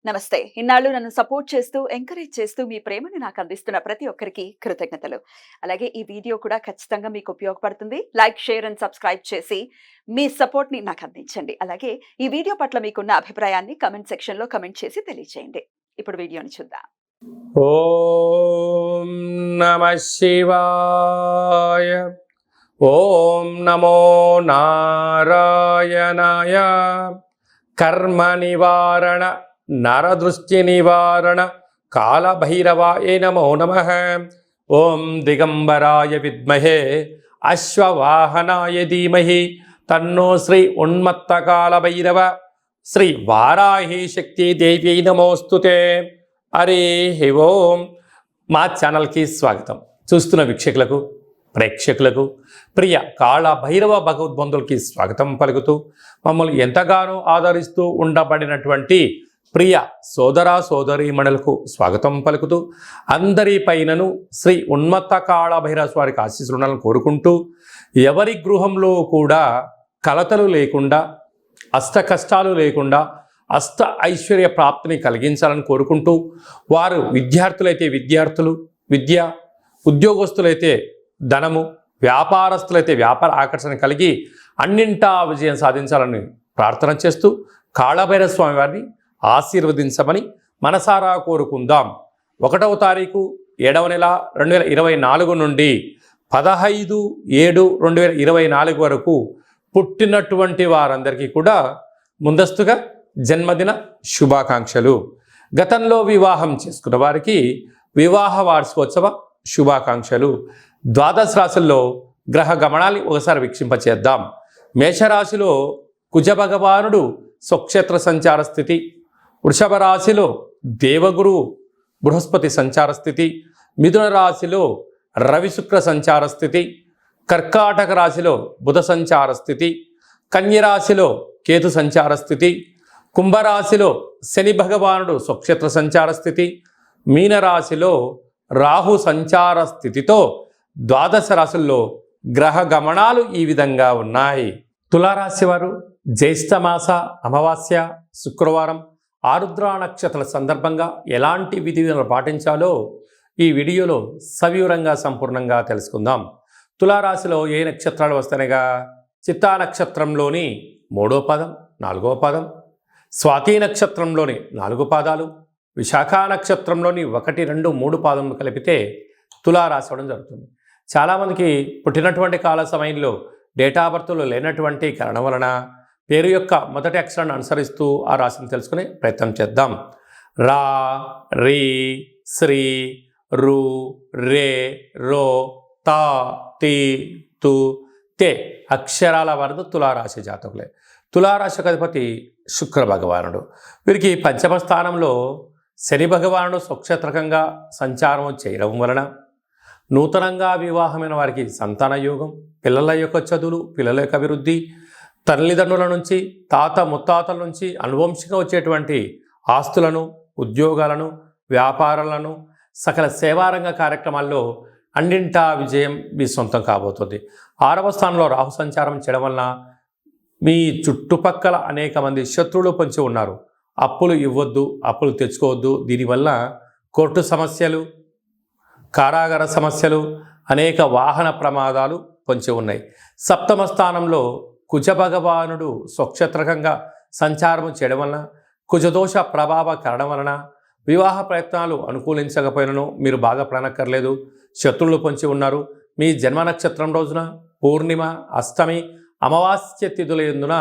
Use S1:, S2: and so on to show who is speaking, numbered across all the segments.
S1: నమస్తే. ఇన్నాళ్ళు నన్ను సపోర్ట్ చేస్తూ, ఎంకరేజ్ చేస్తూ మీ ప్రేమని నాకు అందిస్తున్న ప్రతి ఒక్కరికి కృతజ్ఞతలు. అలాగే ఈ వీడియో కూడా ఖచ్చితంగా మీకు ఉపయోగపడుతుంది. లైక్, షేర్ అండ్ సబ్స్క్రైబ్ చేసి మీ సపోర్ట్‌ని నాకు అందించండి. అలాగే ఈ వీడియో పట్ల మీకున్న అభిప్రాయాన్ని కామెంట్ సెక్షన్‌లో కామెంట్ చేసి తెలియజేయండి. ఇప్పుడు వీడియోని చూద్దాం.
S2: ఓం నమః శివాయ. ఓం నమో నారాయణాయ. కర్మ నివారణ నరదృష్టి నివారణ కాళభైరవాయ నమో నమః. ఓం దిగంబరాయ విద్మహే అశ్వవాహనాయ ధీమహి తన్నో శ్రీ ఉన్మత్త కాళభైరవ శ్రీ వారాహి శక్తి దేవ్యై నమోస్తుతే. హరి ఓం. మా ఛానల్కి స్వాగతం. చూస్తున్న వీక్షకులకు, ప్రేక్షకులకు, ప్రియ కాళభైరవ భగవద్బంధులకి స్వాగతం పలుకుతూ, మమ్మల్ని ఎంతగానో ఆదరిస్తూ ఉండబడినటువంటి ప్రియ సోదర సోదరీమణులకు స్వాగతం పలుకుతూ, అందరి పైనను శ్రీ ఉన్మత్త కాళభైరవ స్వారికి ఆశీస్సులు ఉండాలని కోరుకుంటూ, ఎవరి గృహంలో కూడా కలతలు లేకుండా, అష్ట కష్టాలు లేకుండా అష్ట ఐశ్వర్య ప్రాప్తిని కలిగించాలని కోరుకుంటూ, వారు విద్యార్థులైతే విద్యార్థులు విద్య, ఉద్యోగస్తులైతే ధనము, వ్యాపారస్తులైతే వ్యాపార ఆకర్షణ కలిగి అన్నింటా విజయం సాధించాలని ప్రార్థన చేస్తూ, కాళభైరవ స్వామి వారిని ఆశీర్వదించమని మనసారా కోరుకుందాం. 1వ తారీఖు 7వ నెల 2024 నుండి 15/7/2024 వరకు పుట్టినటువంటి వారందరికీ కూడా ముందస్తుగా జన్మదిన శుభాకాంక్షలు. గతంలో వివాహం చేసుకున్న వారికి వివాహ వార్షికోత్సవ శుభాకాంక్షలు. ద్వాదశ రాశుల్లో గ్రహ గమనాన్ని ఒకసారి వీక్షింపచేద్దాం. మేషరాశిలో కుజ భగవానుడు స్వక్షేత్ర సంచార స్థితి, వృషభ రాశిలో దేవగురు బృహస్పతి సంచార స్థితి, మిథున రాశిలో రవి శుక్ర సంచార స్థితి, కర్కాటక రాశిలో బుధ సంచార స్థితి, కన్యరాశిలో కేతు సంచార స్థితి, కుంభరాశిలో శని భగవానుడు స్వక్షేత్ర సంచార స్థితి, మీనరాశిలో రాహు సంచార స్థితితో ద్వాదశ రాశుల్లో గ్రహ గమనాలు ఈ విధంగా ఉన్నాయి. తులారాశి వారు జ్యేష్ఠమాస అమావాస్య శుక్రవారం ఆరుద్ర నక్షత్రాల సందర్భంగా ఎలాంటి విధి విధానాలు పాటించాలో ఈ వీడియోలో సవివరంగా సంపూర్ణంగా తెలుసుకుందాం. తులారాశిలో ఏ నక్షత్రాలు వస్తాయిగా, చిత్తా నక్షత్రంలోని 3వ పాదం, 4వ పాదం, స్వాతి నక్షత్రంలోని 4 పాదాలు, విశాఖ నక్షత్రంలోని 1, 2, 3 పాదములు కలిపితే తులారాశి అవడం జరుగుతుంది. చాలామందికి పుట్టినటువంటి కాల సమయంలో డేటా బర్త్లో లేనటువంటి కారణం వలన పేరు యొక్క మొదటి అక్షరాన్ని అనుసరిస్తూ ఆ రాశిని తెలుసుకునే ప్రయత్నం చేద్దాం. రా, రీ, శ్రీ, రు, రే, రో, తా, తి, తు, తే అక్షరాల వరద తులారాశి జాతకులే. తులారాశికి అధిపతి శుక్ర భగవానుడు. వీరికి పంచమ స్థానంలో శని భగవానుడు స్వక్షేత్రకంగా సంచారం చేయడం వలన నూతనంగా వివాహమైన వారికి సంతాన యోగం, పిల్లల యొక్క చదువులు, పిల్లల యొక్క అభివృద్ధి, తల్లిదండ్రుల నుంచి, తాత ముత్తాతల నుంచి అనువంశికంగా వచ్చేటువంటి ఆస్తులను, ఉద్యోగాలను, వ్యాపారాలను, సకల సేవారంగ కార్యక్రమాల్లో అన్నింటా విజయం మీ సొంతం కాబోతుంది. 6వ స్థానంలో రాహు సంచారం చేయడం వలన మీ చుట్టుపక్కల అనేక మంది శత్రువులు పొంచి ఉన్నారు. అప్పులు ఇవ్వద్దు, అప్పులు తెచ్చుకోవద్దు. దీనివల్ల కోర్టు సమస్యలు, కారాగార సమస్యలు, అనేక వాహన ప్రమాదాలు పొంచి ఉన్నాయి. 7వ స్థానంలో కుజ భగవానుడు స్వక్షేత్రకంగా సంచారం చేయడం వలన, కుజదోష ప్రభావ కారణం వలన వివాహ ప్రయత్నాలు అనుకూలించకపోయినను మీరు బాగా పడనక్కర్లేదు. శత్రువులు పొంచి ఉన్నారు. మీ జన్మ నక్షత్రం రోజున పూర్ణిమ, అష్టమి, అమావాస్య తిథుల యందున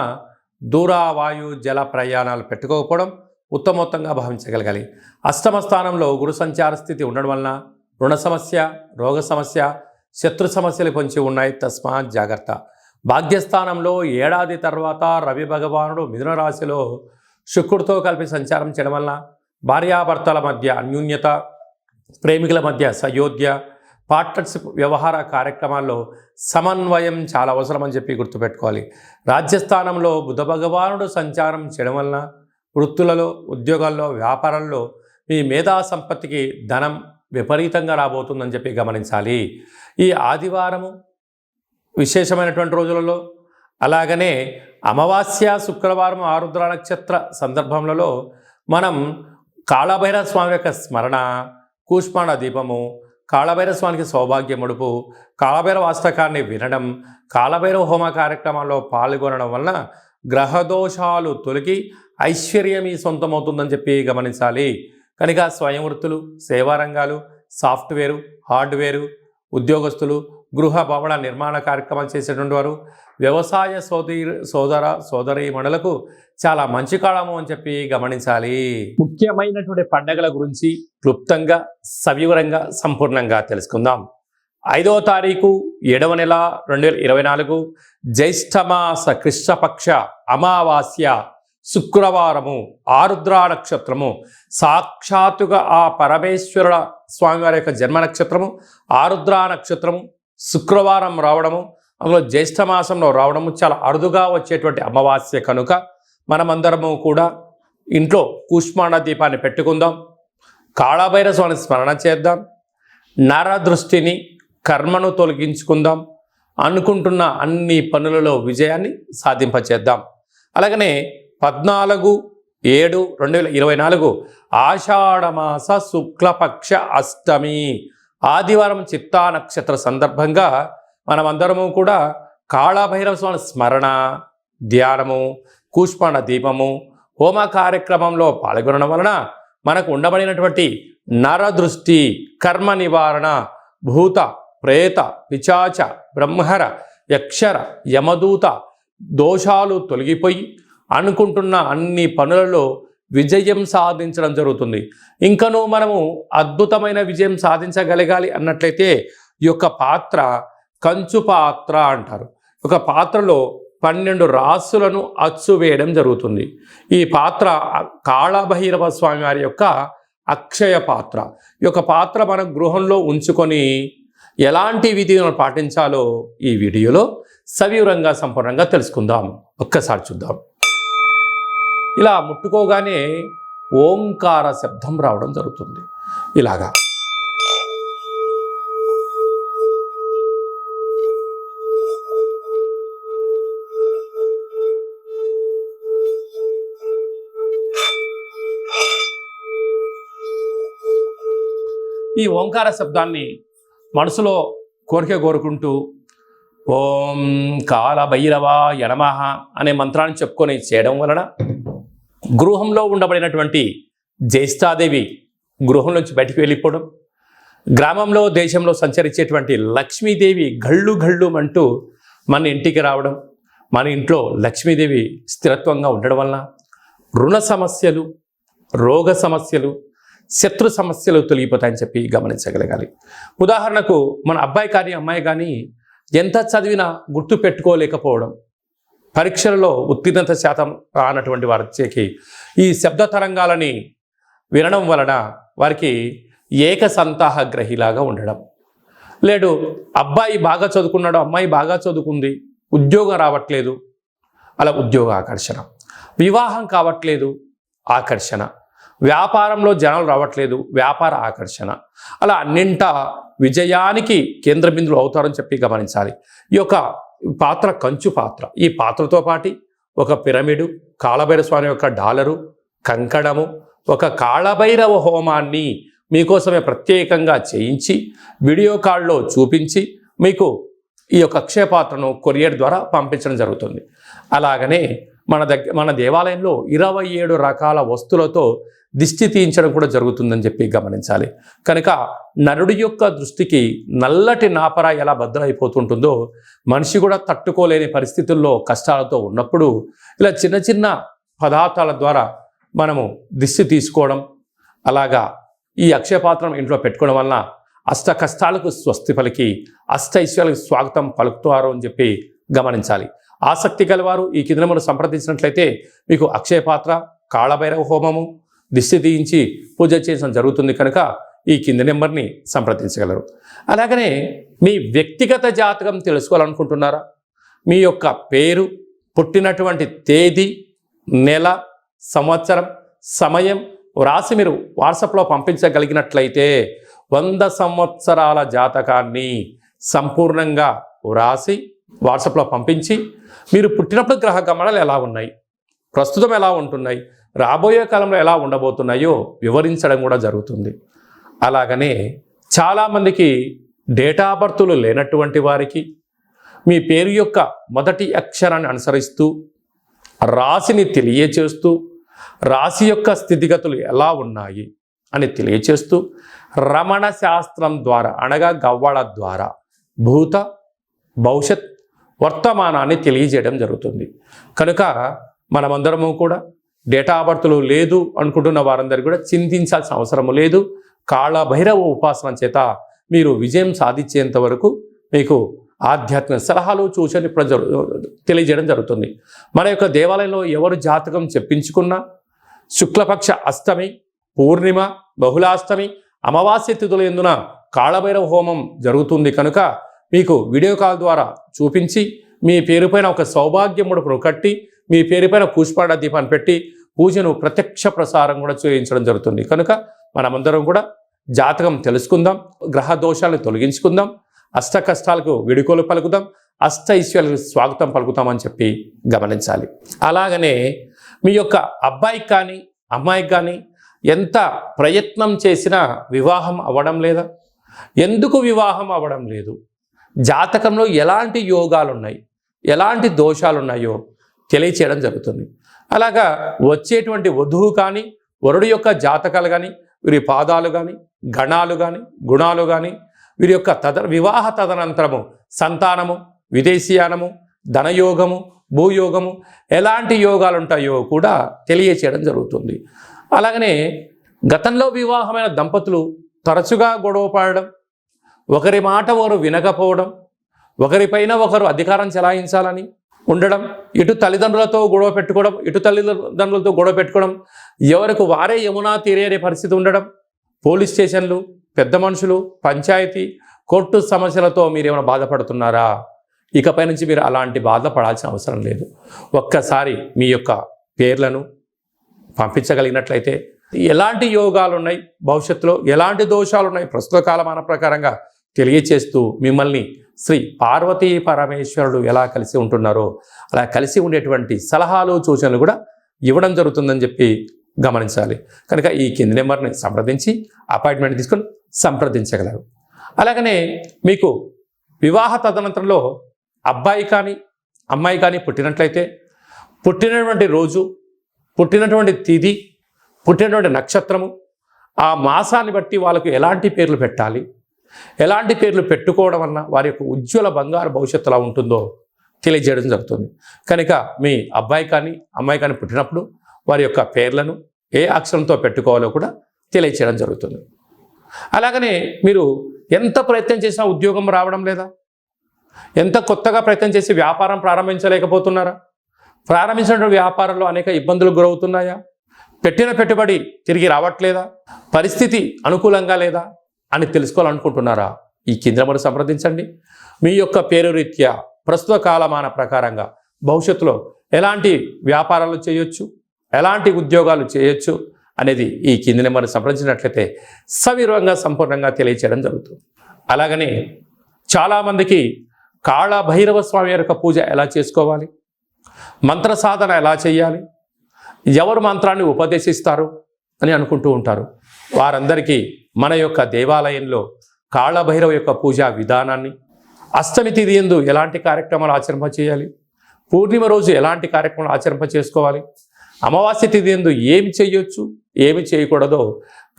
S2: దూర వాయు జల ప్రయాణాలు పెట్టుకోకపోవడం ఉత్తమోత్తంగా భావించగలగాలి. 8వ స్థానంలో గురు సంచార స్థితి ఉండడం వలన రుణ సమస్య, రోగ సమస్య, శత్రు సమస్యలు పొంచి ఉన్నాయి. తస్మాత్ జాగ్రత్త. భాగ్యస్థానంలో ఏడాది తర్వాత రవి భగవానుడు మిథున రాశిలో శుక్రుడితో కలిపి సంచారం చేయడం వలన భార్యాభర్తల మధ్య అన్యూన్యత, ప్రేమికుల మధ్య సయోధ్య, పార్ట్నర్షిప్ వ్యవహార కార్యక్రమాల్లో సమన్వయం చాలా అవసరం అని చెప్పి గుర్తుపెట్టుకోవాలి. రాజ్యస్థానంలో బుధ భగవానుడు సంచారం చేయడం వలన వృత్తులలో, ఉద్యోగాల్లో, వ్యాపారాల్లో మీ మేధా సంపత్తికి ధనం విపరీతంగా రాబోతుందని చెప్పి గమనించాలి. ఈ ఆదివారము విశేషమైనటువంటి రోజులలో, అలాగనే అమావాస్య శుక్రవారం ఆరుద్ర నక్షత్ర సందర్భంలో మనం కాళభైరవ స్వామి యొక్క స్మరణ, కూష్మాండ దీపము, కాళభైరవ స్వామికి సౌభాగ్య ముడుపు, కాళభైరవ అష్టకాన్ని వినడం, కాళభైరవ హోమ కార్యక్రమాల్లో పాల్గొనడం వలన గ్రహదోషాలు తొలగి ఐశ్వర్యం మీ సొంతమవుతుందని చెప్పి గమనించాలి. కనుక స్వయం వృత్తులు, సేవా రంగాలు, సాఫ్ట్వేరు, హార్డ్వేరు, ఉద్యోగస్తులు, గృహ భవన నిర్మాణ కార్యక్రమాలు చేసేటువంటి వారు, వ్యవసాయ సోదరీమణులకు చాలా మంచి కాలము అని చెప్పి గమనించాలి. ముఖ్యమైనటువంటి పండగల గురించి క్లుప్తంగా, సవివరంగా, సంపూర్ణంగా తెలుసుకుందాం. 5వ తారీఖు 7వ నెల 2024 జ్యేష్ఠమాస కృష్ణపక్ష అమావాస్య శుక్రవారము, ఆరుద్ర నక్షత్రము, సాక్షాత్తుగా ఆ పరమేశ్వరుల స్వామివారి యొక్క జన్మ నక్షత్రము ఆరుద్ర నక్షత్రము శుక్రవారం రావడము, అందులో జ్యేష్ఠమాసంలో రావడము చాలా అరుదుగా వచ్చేటువంటి అమావాస్య కనుక మనమందరము కూడా ఇంట్లో కూష్మాండ దీపాన్ని పెట్టుకుందాం. కాళభైరవ స్వామిని స్మరణ చేద్దాం. నరదృష్టిని, కర్మను తొలగించుకుందాం. అనుకుంటున్న అన్ని పనులలో విజయాన్ని సాధింపచేద్దాం. అలాగనే 14/7/2024 ఆషాఢమాస శుక్లపక్ష అష్టమి ఆదివారం చిత్తా నక్షత్ర సందర్భంగా మనమందరము కూడా కాళభైరవ స్వామి స్మరణ, ధ్యానము, కూష్మాండ దీపము, హోమ కార్యక్రమంలో పాల్గొనడం వలన మనకు ఉండబడినటువంటి నరదృష్టి, కర్మ నివారణ, భూత, ప్రేత, పిశాచ, బ్రహ్మర, యక్షర, యమదూత దోషాలు తొలగిపోయి అనుకుంటున్న అన్ని పనులలో విజయం సాధించడం జరుగుతుంది. ఇంకనూ మనము అద్భుతమైన విజయం సాధించగలగాలి అన్నట్లయితే ఈ యొక్క పాత్ర కంచు పాత్ర అంటారు. ఒక పాత్రలో 12 రాసులను అచ్చు వేయడం జరుగుతుంది. ఈ పాత్ర కాళభైరవ స్వామి వారి యొక్క అక్షయ పాత్ర. ఈ యొక్క పాత్ర మన గృహంలో ఉంచుకొని ఎలాంటి విధిని పాటించాలో ఈ వీడియోలో సవివరంగా సంపూర్ణంగా తెలుసుకుందాం. ఒక్కసారి చూద్దాం. ఇలా ముట్టుకోగానే ఓంకార శబ్దం రావడం జరుగుతుంది. ఇలాగా ఈ ఓంకార శబ్దాన్ని మనసులో కోరిక కోరుకుంటూ ఓం కాళభైరవాయ నమః అనే మంత్రాన్ని చెప్పుకొని చేయడం వలన గృహంలో ఉండబడినటువంటి జ్యేష్ఠాదేవి గృహం నుంచి బయటికి వెళ్ళిపోవడం, గ్రామంలో దేశంలో సంచరించేటువంటి లక్ష్మీదేవి గళ్ళు గళ్ళు అంటూ మన ఇంటికి రావడం, మన ఇంట్లో లక్ష్మీదేవి స్థిరత్వంగా ఉండడం వలన రుణ సమస్యలు, రోగ సమస్యలు, శత్రు సమస్యలు తొలగిపోతాయని చెప్పి గమనించగలగాలి. ఉదాహరణకు మన అబ్బాయి కానీ అమ్మాయి కానీ ఎంత చదివినా గుర్తు పెట్టుకోలేకపోవడం, పరీక్షలలో ఉత్తీర్ణత శాతం రానటువంటి వారికి ఈ శబ్ద తరంగాలని వినడం వలన వారికి ఏకసంతాహ గ్రహిలాగా ఉండడం, లేడు అబ్బాయి బాగా చదువుకున్నాడు, అమ్మాయి బాగా చదువుకుంది, ఉద్యోగం రావట్లేదు, అలా ఉద్యోగ ఆకర్షణ, వివాహం కావట్లేదు ఆకర్షణ, వ్యాపారంలో జనాలు రావట్లేదు వ్యాపార ఆకర్షణ, అలా అన్నింట విజయానికి కేంద్ర బిందువులు అవుతారని చెప్పి గమనించాలి. ఈ యొక్క పాత్ర కంచు పాత్ర. ఈ పాత్రతో పాటు ఒక పిరమిడు, కాళభైరవ స్వామి యొక్క డాలరు, కంకణము, ఒక కాళభైరవ హోమాన్ని మీకోసమే ప్రత్యేకంగా చేయించి వీడియో కాల్లో చూపించి మీకు ఈ యొక్క అక్షయ పాత్రను కొరియర్ ద్వారా పంపించడం జరుగుతుంది. అలాగనే మన దేవాలయంలో 27 రకాల వస్తువులతో దిష్టి తీయించడం కూడా జరుగుతుందని చెప్పి గమనించాలి. కనుక నరుడి యొక్క దృష్టికి నల్లటి నాపర ఎలా బద్దలైపోతుంటుందో మనిషి కూడా తట్టుకోలేని పరిస్థితుల్లో కష్టాలతో ఉన్నప్పుడు ఇలా చిన్న చిన్న పదార్థాల ద్వారా మనము దిష్టి తీసుకోవడం, అలాగా ఈ అక్షయపాత్రం ఇంట్లో పెట్టుకోవడం వలన అష్ట కష్టాలకు స్వస్తి పలికి అష్ట ఐశ్వర్యాలకు స్వాగతం పలుకుతారు అని చెప్పి గమనించాలి. ఆసక్తి గలవారు ఈ కింద మనం సంప్రదించినట్లయితే మీకు అక్షయపాత్ర, కాళభైరవ హోమము, దిష్టి తీయించి పూజ చేయడం జరుగుతుంది. కనుక ఈ కింది నెంబర్ని సంప్రదించగలరు. అలాగనే మీ వ్యక్తిగత జాతకం తెలుసుకోవాలనుకుంటున్నారా? మీ యొక్క పేరు, పుట్టినటువంటి తేదీ, నెల, సంవత్సరం, సమయం వ్రాసి మీరు వాట్సాప్లో పంపించగలిగినట్లయితే 100 సంవత్సరాల జాతకాన్ని సంపూర్ణంగా వ్రాసి వాట్సాప్లో పంపించి మీరు పుట్టినప్పుడు గ్రహ గమనాలు ఎలా ఉన్నాయి, ప్రస్తుతం ఎలా ఉంటున్నాయి, రాబోయే కాలంలో ఎలా ఉండబోతున్నాయో వివరించడం కూడా జరుగుతుంది. అలాగనే చాలామందికి డేటా బర్తులు లేనటువంటి వారికి మీ పేరు యొక్క మొదటి అక్షరాన్ని అనుసరిస్తూ రాశిని తెలియచేస్తూ రాశి యొక్క స్థితిగతులు ఎలా ఉన్నాయి అని తెలియచేస్తూ రమణ శాస్త్రం ద్వారా అనగా గవ్వళ ద్వారా భూత భవిష్యత్ వర్తమానాన్ని తెలియజేయడం జరుగుతుంది. కనుక మనమందరము కూడా డేటా బర్తులు లేదు అనుకుంటున్న వారందరూ కూడా చింతించాల్సిన అవసరం లేదు. కాళభైరవ ఉపాసన చేత మీరు విజయం సాధించేంత వరకు మీకు ఆధ్యాత్మిక సలహాలు సూచనలు తెలియజేయడం జరుగుతుంది. మన యొక్క దేవాలయంలో ఎవరు జాతకం చెప్పించుకున్నా శుక్లపక్ష అష్టమి, పూర్ణిమ, బహుళాష్టమి, అమావాస్య తిథుల యందున కాళభైరవ హోమం జరుగుతుంది. కనుక మీకు వీడియో కాల్ ద్వారా చూపించి మీ పేరుపైన ఒక సౌభాగ్య ముడుపును కట్టి మీ పేరుపైన పుష్పాడ దీపాన్ని పెట్టి పూజను ప్రత్యక్ష ప్రసారం కూడా చేయించడం జరుగుతుంది. కనుక మనమందరం కూడా జాతకం తెలుసుకుందాం, గ్రహ దోషాలను తొలగించుకుందాం, అష్ట కష్టాలకు విడుకోలు పలుకుదాం, అష్ట ఐశ్వర్యాలకు స్వాగతం పలుకుతామని చెప్పి గమనించాలి. అలాగనే మీ యొక్క అబ్బాయికి కానీ అమ్మాయికి కానీ ఎంత ప్రయత్నం చేసినా వివాహం అవ్వడం లేదా? ఎందుకు వివాహం అవ్వడం లేదు? జాతకంలో ఎలాంటి యోగాలు ఉన్నాయి, ఎలాంటి దోషాలు ఉన్నాయో తెలియచేయడం జరుగుతుంది. అలాగా వచ్చేటువంటి వధువు కానీ వరుడు యొక్క జాతకాలు కానీ వీరి పాదాలు కానీ గణాలు కానీ గుణాలు కానీ వీరి యొక్క వివాహ తదనంతరము సంతానము, విదేశీయానము, ధనయోగము, భూయోగము ఎలాంటి యోగాలు ఉంటాయో కూడా తెలియచేయడం జరుగుతుంది. అలాగనే గతంలో వివాహమైన దంపతులు తరచుగా గొడవ పడడం, ఒకరి మాట ఒకరు వినకపోవడం, ఒకరిపైన ఒకరు అధికారం చెలాయించాలని ఉండడం, ఇటు తల్లిదండ్రులతో గొడవ పెట్టుకోవడం, ఇటు తల్లిదండ్రులతో గొడవ పెట్టుకోవడం, ఎవరికి వారే యమునా తీరే అనే పరిస్థితి ఉండడం, పోలీస్ స్టేషన్లు, పెద్ద మనుషులు, పంచాయతీ, కోర్టు సమస్యలతో మీరు ఏమైనా బాధపడుతున్నారా? ఇకపై నుంచి మీరు అలాంటి బాధపడాల్సిన అవసరం లేదు. ఒక్కసారి మీ యొక్క పేర్లను పంపించగలిగినట్లయితే ఎలాంటి యోగాలు ఉన్నాయి, భవిష్యత్తులో ఎలాంటి దోషాలు ఉన్నాయి ప్రస్తుత కాలమాన ప్రకారంగా తెలియచేస్తూ మిమ్మల్ని శ్రీ పార్వతీ పరమేశ్వరుడు ఎలా కలిసి ఉంటున్నారో అలా కలిసి ఉండేటువంటి సలహాలు సూచనలు కూడా ఇవ్వడం జరుగుతుందని చెప్పి గమనించాలి. కనుక ఈ కింది నెంబర్ని సంప్రదించి అపాయింట్మెంట్ తీసుకొని సంప్రదించగలరు. అలాగనే మీకు వివాహ తదనంతరంలో అబ్బాయి కానీ అమ్మాయి కానీ పుట్టినట్లయితే పుట్టినటువంటి రోజు, పుట్టినటువంటి తిథి, పుట్టినటువంటి నక్షత్రము, ఆ మాసాన్ని బట్టి వాళ్ళకు ఎలాంటి పేర్లు పెట్టాలి, ఎలాంటి పేర్లు పెట్టుకోవడం వలన వారి యొక్క ఉజ్వల బంగారు భవిష్యత్తు ఎలా ఉంటుందో తెలియజేయడం జరుగుతుంది. కనుక మీ అబ్బాయి కానీ అమ్మాయి కానీ పుట్టినప్పుడు వారి యొక్క పేర్లను ఏ అక్షరంతో పెట్టుకోవాలో కూడా తెలియచేయడం జరుగుతుంది. అలాగనే మీరు ఎంత ప్రయత్నం చేసినా ఉద్యోగం రావడం లేదా? ఎంత కొత్తగా ప్రయత్నం చేసి వ్యాపారం ప్రారంభించలేకపోతున్నారా? ప్రారంభించిన వ్యాపారంలో అనేక ఇబ్బందులు గురవుతున్నాయా? పెట్టిన పెట్టుబడి తిరిగి రావట్లేదా? పరిస్థితి అనుకూలంగా లేదా అని తెలుసుకోవాలనుకుంటున్నారా? ఈ కింద నెంబర్ సంప్రదించండి. మీ యొక్క పేరు రీత్యా ప్రస్తుత కాలమాన ప్రకారంగా భవిష్యత్తులో ఎలాంటి వ్యాపారాలు చేయొచ్చు, ఎలాంటి ఉద్యోగాలు చేయొచ్చు అనేది ఈ కింది నెంబర్ సంప్రదించినట్లయితే సవివరంగా సంపూర్ణంగా తెలియచేయడం జరుగుతుంది. అలాగనే చాలామందికి కాళభైరవ స్వామి యొక్క పూజ ఎలా చేసుకోవాలి, మంత్ర సాధన ఎలా చేయాలి, ఎవరు మంత్రాన్ని ఉపదేశిస్తారు అని అనుకుంటూ ఉంటారు. వారందరికీ మన యొక్క దేవాలయంలో కాళభైరవ యొక్క పూజా విధానాన్ని, అష్టమి తిథి యందు ఎలాంటి కార్యక్రమాలు ఆచరింప చేయాలి, పూర్ణిమ రోజు ఎలాంటి కార్యక్రమాలు ఆచరింప చేసుకోవాలి, అమావాస్య తిథి యందు ఏమి చేయొచ్చు, ఏమి చేయకూడదో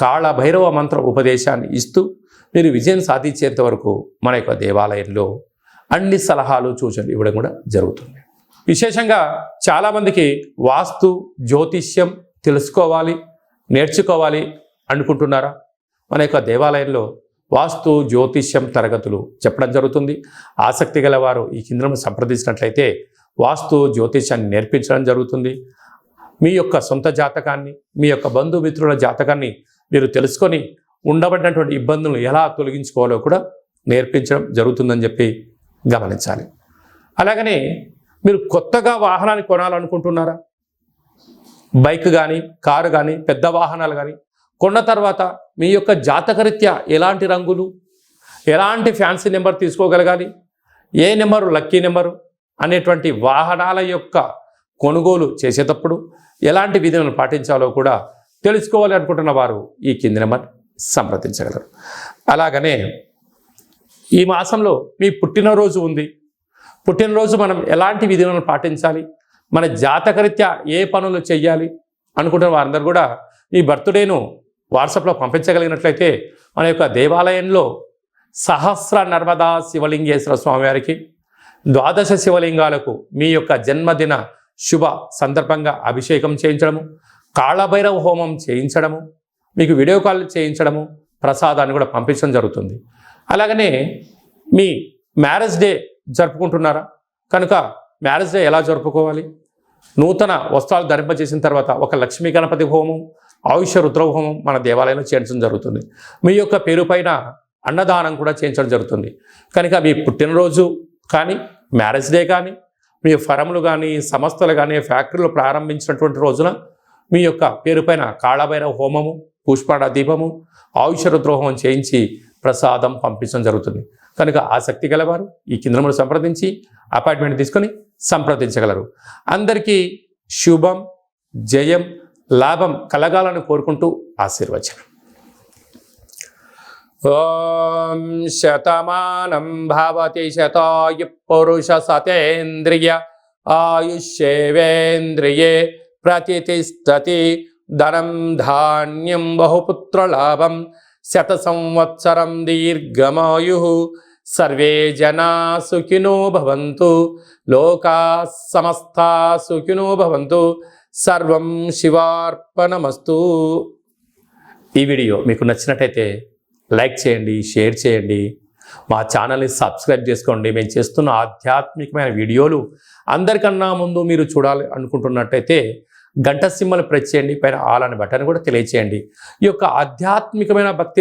S2: కాళభైరవ మంత్ర ఉపదేశాన్ని ఇస్తూ మీరు విజయం సాధించేంత వరకు మన యొక్క దేవాలయంలో అన్ని సలహాలు సూచనలు ఇవ్వడం కూడా జరుగుతుంది. విశేషంగా చాలామందికి వాస్తు జ్యోతిష్యం తెలుసుకోవాలి, నేర్చుకోవాలి అనుకుంటున్నారా? మన యొక్క దేవాలయంలో వాస్తు జ్యోతిష్యం తరగతులు చెప్పడం జరుగుతుంది. ఆసక్తి గల వారు ఈ కింద సంప్రదించినట్లయితే వాస్తు జ్యోతిష్యాన్ని నేర్పించడం జరుగుతుంది. మీ యొక్క సొంత జాతకాన్ని, మీ యొక్క బంధుమిత్రుల జాతకాన్ని మీరు తెలుసుకొని ఉండబడినటువంటి ఇబ్బందులను ఎలా తొలగించుకోవాలో కూడా నేర్పించడం జరుగుతుందని చెప్పి గమనించాలి. అలాగనే మీరు కొత్తగా వాహనాన్ని కొనాలనుకుంటున్నారా? బైక్ కానీ, కారు కానీ, పెద్ద వాహనాలు కానీ కొన్న తర్వాత మీ యొక్క జాతకరీత్యా ఎలాంటి రంగులు, ఎలాంటి ఫ్యాన్సీ నెంబర్ తీసుకోగలగాలి, ఏ నెంబరు లక్కీ నెంబరు అనేటువంటి వాహనాల యొక్క కొనుగోలు చేసేటప్పుడు ఎలాంటి విధులను పాటించాలో కూడా తెలుసుకోవాలి అనుకుంటున్న వారు ఈ కింది నెంబర్ సంప్రదించగలరు. అలాగనే ఈ మాసంలో మీ పుట్టినరోజు ఉంది. పుట్టినరోజు మనం ఎలాంటి విధులను పాటించాలి, మన జాతకరీత్యా ఏ పనులు చేయాలి అనుకుంటున్న వారందరూ కూడా మీ బర్త్డేను వాట్సాప్లో పంపించగలిగినట్లయితే మన యొక్క దేవాలయంలో సహస్ర నర్మదా శివలింగేశ్వర స్వామివారికి 12 శివలింగాలకు మీ యొక్క జన్మదిన శుభ సందర్భంగా అభిషేకం చేయించడము, కాళభైరవ హోమం చేయించడము, మీకు వీడియో కాల్ చేయించడము, ప్రసాదాన్ని కూడా పంపించడం జరుగుతుంది. అలాగనే మీ మ్యారేజ్ డే జరుపుకుంటున్నారా కనుక మ్యారేజ్ డే ఎలా జరుపుకోవాలి, నూతన వస్త్రాలు ధరింపజేసిన తర్వాత ఒక లక్ష్మీ గణపతి హోమం, ఆయుష రుద్ర హోమం మన దేవాలయంలో చేయించడం జరుగుతుంది. మీ యొక్క పేరు పైన అన్నదానం కూడా చేయించడం జరుగుతుంది. కనుక మీ పుట్టినరోజు కానీ మ్యారేజ్ డే కానీ మీ ఫరములు కానీ సంస్థలు కానీ ఫ్యాక్టరీలు ప్రారంభించినటువంటి రోజున మీ యొక్క పేరు పైన కాళభైరవ హోమము, పుష్పాడ దీపము, ఆయుష రుద్ర హోమం చేయించి ప్రసాదం పంపించడం జరుగుతుంది. కనుక ఆసక్తి గలవారు ఈ కేంద్రంలో సంప్రదించి అపాయింట్మెంట్ తీసుకొని సంప్రదించగలరు. అందరికీ శుభం, జయం, లాభం కలగాలని కోరుకుంటూ ఆశీర్వచనం. ఓం శతమానం భవతి శతాయు పురుష సతేంద్రియ ఆయుష్యేవేంద్రియే ప్రతిష్టతి ధనం ధాన్యం బహుపుత్రలాభం శత సంవత్సరం దీర్ఘమాయు సర్వే జనా సుఖినో భవంతు లోకా సమస్తా సుఖినో భవంతు సర్వం శివార్పణమస్తు. ఈ వీడియో మీకు నచ్చినట్టయితే లైక్ చేయండి, షేర్ చేయండి, మా ఛానల్ని సబ్స్క్రైబ్ చేసుకోండి. మేము చేస్తున్న ఆధ్యాత్మికమైన వీడియోలు అందరికన్నా ముందు మీరు చూడాలి అనుకుంటున్నట్టయితే గంట సింబల్ ప్రెస్ చేయండి, పైన ఆల్ అనే బటన్ కూడా తెలియచేయండి. ఈ యొక్క ఆధ్యాత్మికమైన భక్తి